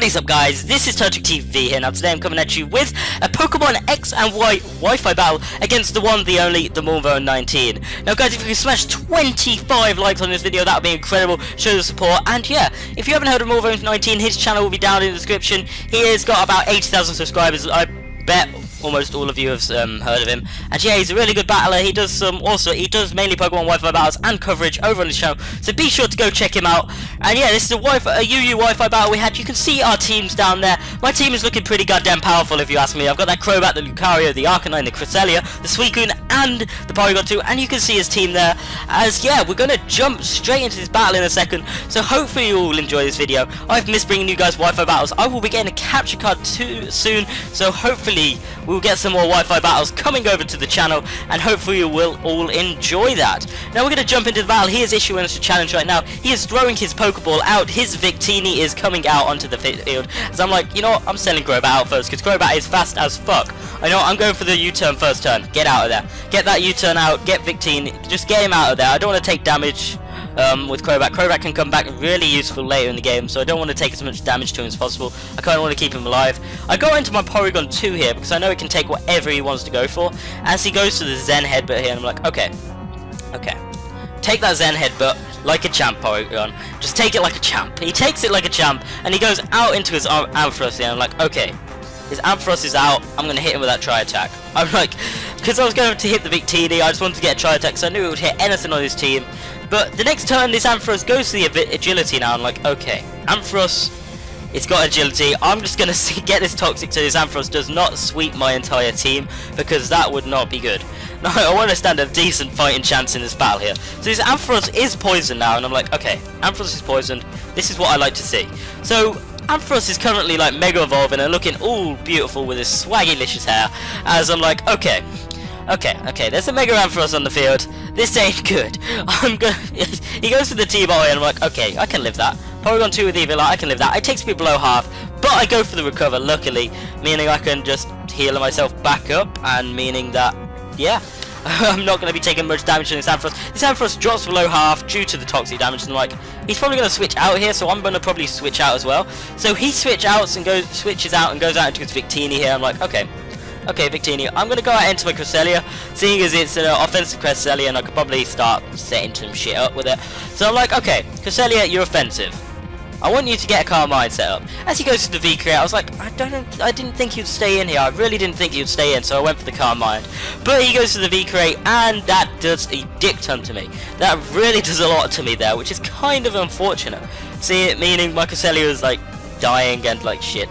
What is up, guys? This is Turtwig TV here. Now today I'm coming at you with a Pokemon X and Y Wi-Fi battle against the one, the only, the Mulvone19. Now guys, if you can smash 25 likes on this video, that would be incredible. Show the support. And yeah, if you haven't heard of Mulvone19, his channel will be down in the description. He has got about 80,000 subscribers. I bet almost all of you have heard of him, and yeah, he's a really good battler. He does he does mainly Pokemon Wi-Fi battles and coverage over on his channel, so be sure to go check him out. And yeah, this is a UU Wi-Fi battle we had. You can see our teams down there. My team is looking pretty goddamn powerful, if you ask me. I've got that Crobat, the Lucario, the Arcanine, the Cresselia, the Suicune, and the Porygon 2, and you can see his team there. As yeah, we're gonna jump straight into this battle in a second, so hopefully you all enjoy this video. I've missed bringing you guys Wi-Fi battles. I will be getting a capture card too soon, so hopefully we'll get some more Wi-Fi battles coming over to the channel, and hopefully you will all enjoy that. Now we're going to jump into the battle. He is issuing us a challenge right now. He is throwing his Pokeball out. His Victini is coming out onto the field. So I'm like, you know what, I'm sending Crobat out first, because Crobat is fast as fuck. I know, I'm going for the U-turn first turn. Get out of there. Get that U-turn out, get Victini, just get him out of there. I don't want to take damage with Crobat. Crobat can come back really useful later in the game, so I don't want to take as much damage to him as possible. I kind of want to keep him alive. I go into my Porygon 2 here because I know it can take whatever he wants to go for. As he goes to the Zen Headbutt here, and I'm like, okay, take that Zen Headbutt like a champ, Porygon. Just take it like a champ. He takes it like a champ, and he goes out into his Ampharos here, and I'm like, okay, his Ampharos is out, I'm going to hit him with that Tri-Attack. I'm like, because I was going to hit the Victini, I just wanted to get a Tri-Attack, so I knew it would hit anything on his team. But the next turn, this Ampharos goes to the Agility now. I'm like, okay, Ampharos, it's got Agility. I'm just going to get this Toxic so this Ampharos does not sweep my entire team, because that would not be good. No, I want to stand a decent fighting chance in this battle here. So this Ampharos is poisoned now, and I'm like, okay, Ampharos is poisoned. This is what I like to see. So Ampharos is currently like Mega Evolving and looking all beautiful with his swaggylicious hair. As I'm like, okay, there's a Mega Ampharos on the field. This ain't good. He goes for the T-Ball and I'm like, okay, I can live that. Porygon 2 with Evilar, I can live that. It takes me below half, but I go for the Recover, luckily, meaning I can just heal myself back up, and meaning that, yeah, I'm not going to be taking much damage from this Ampharos. This Ampharos drops below half due to the Toxic damage, and I'm like, he's probably going to switch out here, so I'm going to probably switch out as well. So he switches out and goes out into his Victini here. I'm like, okay, Victini, I'm going to go out into my Cresselia, seeing as it's an offensive Cresselia, and I could probably start setting some shit up with it. So I'm like, okay, Cresselia, you're offensive. I want you to get a Calm Mind set up. As he goes to the V-Create, I was like, I didn't think you'd stay in here. I really didn't think you'd stay in, so I went for the Calm Mind. But he goes to the V-Create, and that does a dick ton to me. That really does a lot to me there, which is kind of unfortunate. See it, meaning my Cresselia is like dying and like shit.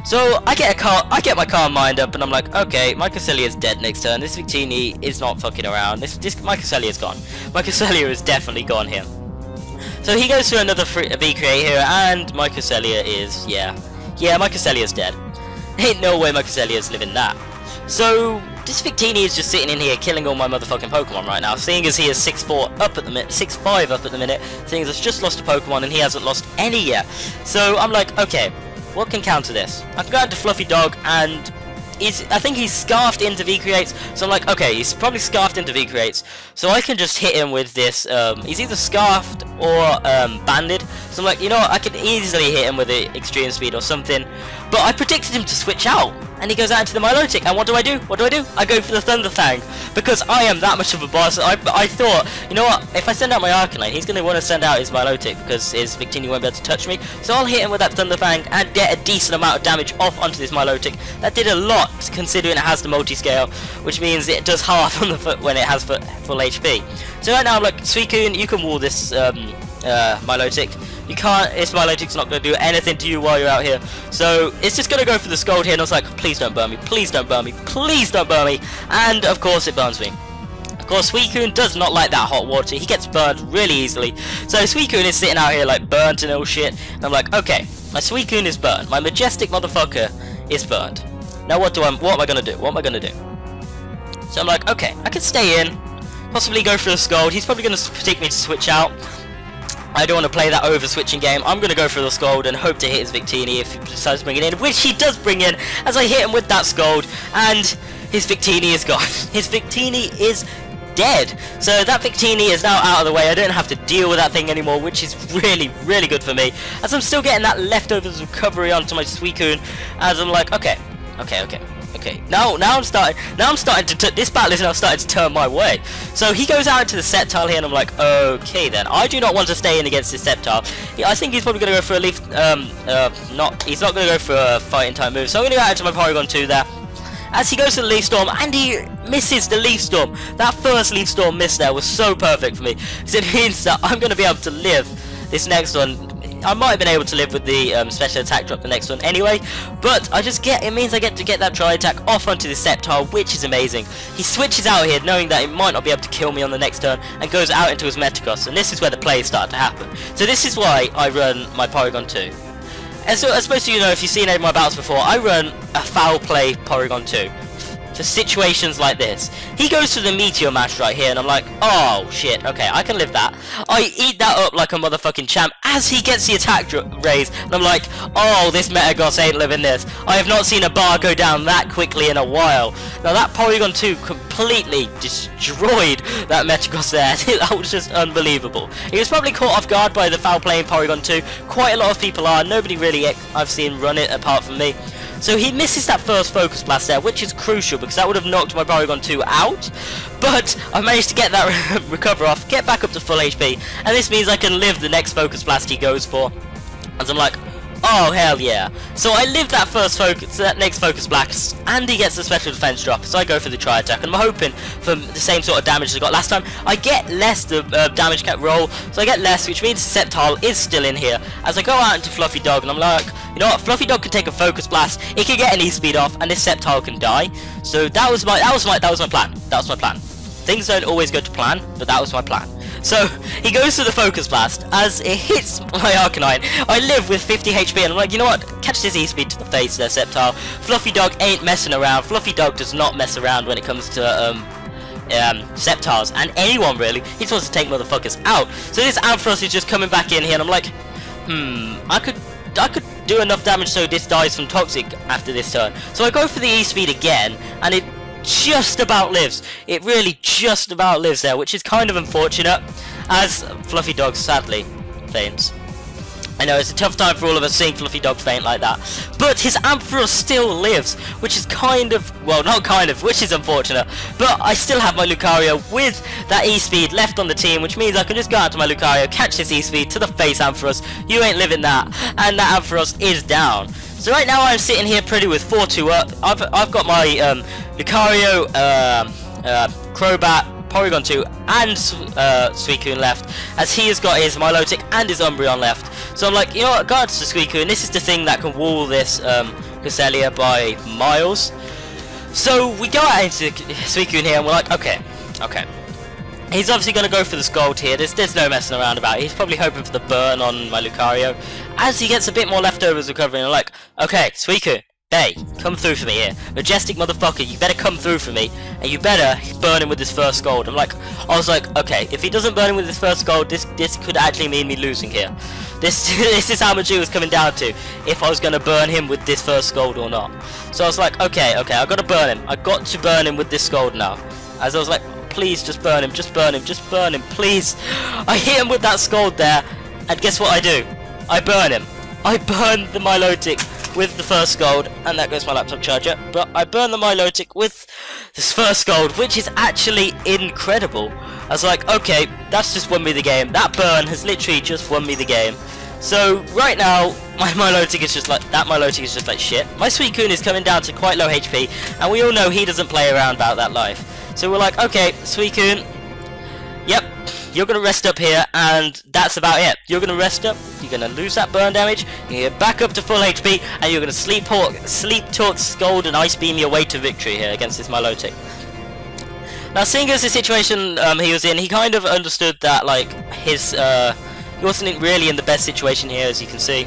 So I get my Calm Mind up, and I'm like, okay, my Cresselia is dead next turn. This Victini is not fucking around. My Cresselia is gone. My Cresselia is definitely gone here. So he goes to another V-Create here, and my Cresselia is, yeah, my Cresselia is dead. Ain't no way my Cresselia is living that. So this Victini is just sitting in here killing all my motherfucking Pokemon right now, seeing as he is 6'4" up at the minute, 6'5" up at the minute, seeing as I've just lost a Pokemon and he hasn't lost any yet. So I'm like, okay, what can counter this? I can go into Fluffy Dog, and I think he's scarfed into V-Creates, so I'm like, okay, he's probably scarfed into V-Creates, so I can just hit him with this, he's either scarfed or banded, so I'm like, you know what, I can easily hit him with the Extreme Speed or something, but I predicted him to switch out, and he goes out into the Milotic, and what do I do? I go for the Thunder Fang, because I am that much of a boss. I thought, you know what, if I send out my Arcanine, he's going to want to send out his Milotic, because his Victini won't be able to touch me, so I'll hit him with that Thunder Fang, and get a decent amount of damage off onto this Milotic. That did a lot, considering it has the multi-scale, which means it does half on the foot when it has full HP. So right now I'm like, Suicune, you can wall this Milotic. You can't, this Milotic's not going to do anything to you while you're out here. So it's just going to go for the Scald here, and I was like, please don't burn me, please don't burn me, please don't burn me. And of course it burns me. Of course Suicune does not like that hot water, he gets burned really easily. So Suicune is sitting out here like burnt and all shit, and I'm like, okay, my Suicune is burned, my majestic motherfucker is burned. Now what am I going to do? So I'm like, okay, I can stay in, possibly go for the Scald. He's probably going to predict me to switch out. I don't want to play that over switching game. I'm going to go for the Scald and hope to hit his Victini if he decides to bring it in, which he does bring in as I hit him with that Scald, and his Victini is gone. His Victini is dead. So that Victini is now out of the way. I don't have to deal with that thing anymore, which is really, really good for me, as I'm still getting that leftovers recovery onto my Suicune, as I'm like, okay. Now I'm starting to this battle is now starting to turn my way. So he goes out into the Sceptile here, and I'm like, okay then. I do not want to stay in against this Sceptile. I think he's probably going to go for a leaf. He's not going to go for a fighting type move. So I'm going to go out into my Porygon 2 there. As he goes to the Leaf Storm, and he misses the Leaf Storm. That first Leaf Storm miss there was so perfect for me, because it means that I'm going to be able to live this next one. I might have been able to live with the special attack drop the next one anyway, but it means I get to get that Dry Attack off onto the Sceptile, which is amazing. He switches out here knowing that he might not be able to kill me on the next turn, and goes out into his Metagross, and this is where the plays start to happen. So this is why I run my Porygon 2. As most of you know, if you've seen any of my battles before, I run a foul play Porygon 2. For situations like this. He goes to the Meteor Mash right here, and I'm like, oh shit, okay, I can live that. I eat that up like a motherfucking champ as he gets the attack raise, and I'm like, oh, this Metagross ain't living this. I have not seen a bar go down that quickly in a while. Now that Porygon 2 completely destroyed that Metagross there. That was just unbelievable. He was probably caught off guard by the foul playing Porygon 2. Quite a lot of people are. Nobody really I've seen run it apart from me. So he misses that first Focus Blast there, which is crucial because that would have knocked my Porygon 2 out. But I managed to get that recover off, get back up to full HP, and this means I can live the next Focus Blast he goes for. And I'm like, oh hell yeah. So I live that next Focus Blast, and he gets the special defense drop. So I go for the Tri Attack, and I'm hoping for the same sort of damage as I got last time. I get less the damage cap roll, so I get less, which means the Sceptile is still in here. As I go out into Fluffy Dog, and I'm like, you know what, Fluffy Dog can take a Focus Blast, he can get an E-Speed off, and this Sceptile can die. So that was my plan. Things don't always go to plan, but that was my plan. So he goes to the Focus Blast. As it hits my Arcanine, I live with 50 HP, and I'm like, you know what, catch this E-Speed to the face there, Sceptile. Fluffy Dog ain't messing around. Fluffy Dog does not mess around when it comes to Sceptiles, and anyone really. He just wants to take motherfuckers out. So this Ampharos is just coming back in here, and I'm like, I could do enough damage so this dies from Toxic after this turn. So I go for the E-Speed again, and it just about lives. It really just about lives there, which is kind of unfortunate, as Fluffy Dog sadly faints. I know it's a tough time for all of us seeing Fluffy Dog faint like that, but his Ampharos still lives, which is kind of, well, not kind of, which is unfortunate, but I still have my Lucario with that E-Speed left on the team, which means I can just go out to my Lucario, catch this E-Speed to the face, Ampharos. You ain't living that, and that Ampharos is down. So right now I'm sitting here pretty with 4-2 up. I've got my Lucario, Crobat, Porygon 2 and Suicune left, as he has got his Milotic and his Umbreon left. So I'm like, you know what, guards to Suicune, this is the thing that can wall this Cresselia by miles. So we go out into Suicune here, and we're like, okay. He's obviously going to go for the Scald here. There's no messing around about it. He's probably hoping for the burn on my Lucario. As he gets a bit more leftovers recovering, I'm like, okay, Suicune, hey, come through for me here. Majestic motherfucker, you better come through for me, and you better burn him with this first Scald. I was like, okay, if he doesn't burn him with his first Scald, this could actually mean me losing here. This is how much it was coming down to, if I was going to burn him with this first Scald or not. So I was like, okay, I got to burn him. I got to burn him with this Scald now. As I was like, please just burn him, please. I hit him with that Scald there, and guess what I do? I burn him. I burn the Milotic with the first Scald, and that goes my laptop charger, but I burn the Milotic with this first Scald, which is actually incredible. I was like, okay, that's just won me the game. That burn has literally just won me the game. So right now, my Milotic is just like, shit. My Suicune is coming down to quite low HP, and we all know he doesn't play around about that life. So we're like, okay, Suicune, yep, you're going to rest up here, and that's about it. You're going to rest up, you're going to lose that burn damage, you're get back up to full HP, and you're going to sleep talk, Scald, and Ice Beam your way to victory here against this Milotic. Now, seeing as the situation he was in, he kind of understood that, like, his, he wasn't really in the best situation here, as you can see.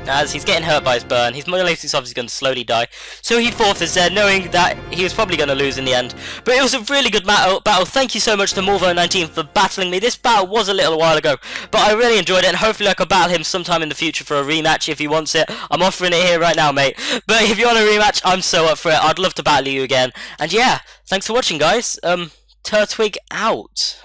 As he's getting hurt by his burn, his Milotic is obviously going to slowly die. So he forfeits there, knowing that he was probably going to lose in the end. But it was a really good battle. Thank you so much to Mulvone19 for battling me. This battle was a little while ago, but I really enjoyed it, and hopefully I can battle him sometime in the future for a rematch if he wants it. I'm offering it here right now, mate. But if you want a rematch, I'm so up for it. I'd love to battle you again. And yeah, thanks for watching, guys. Turtwig out.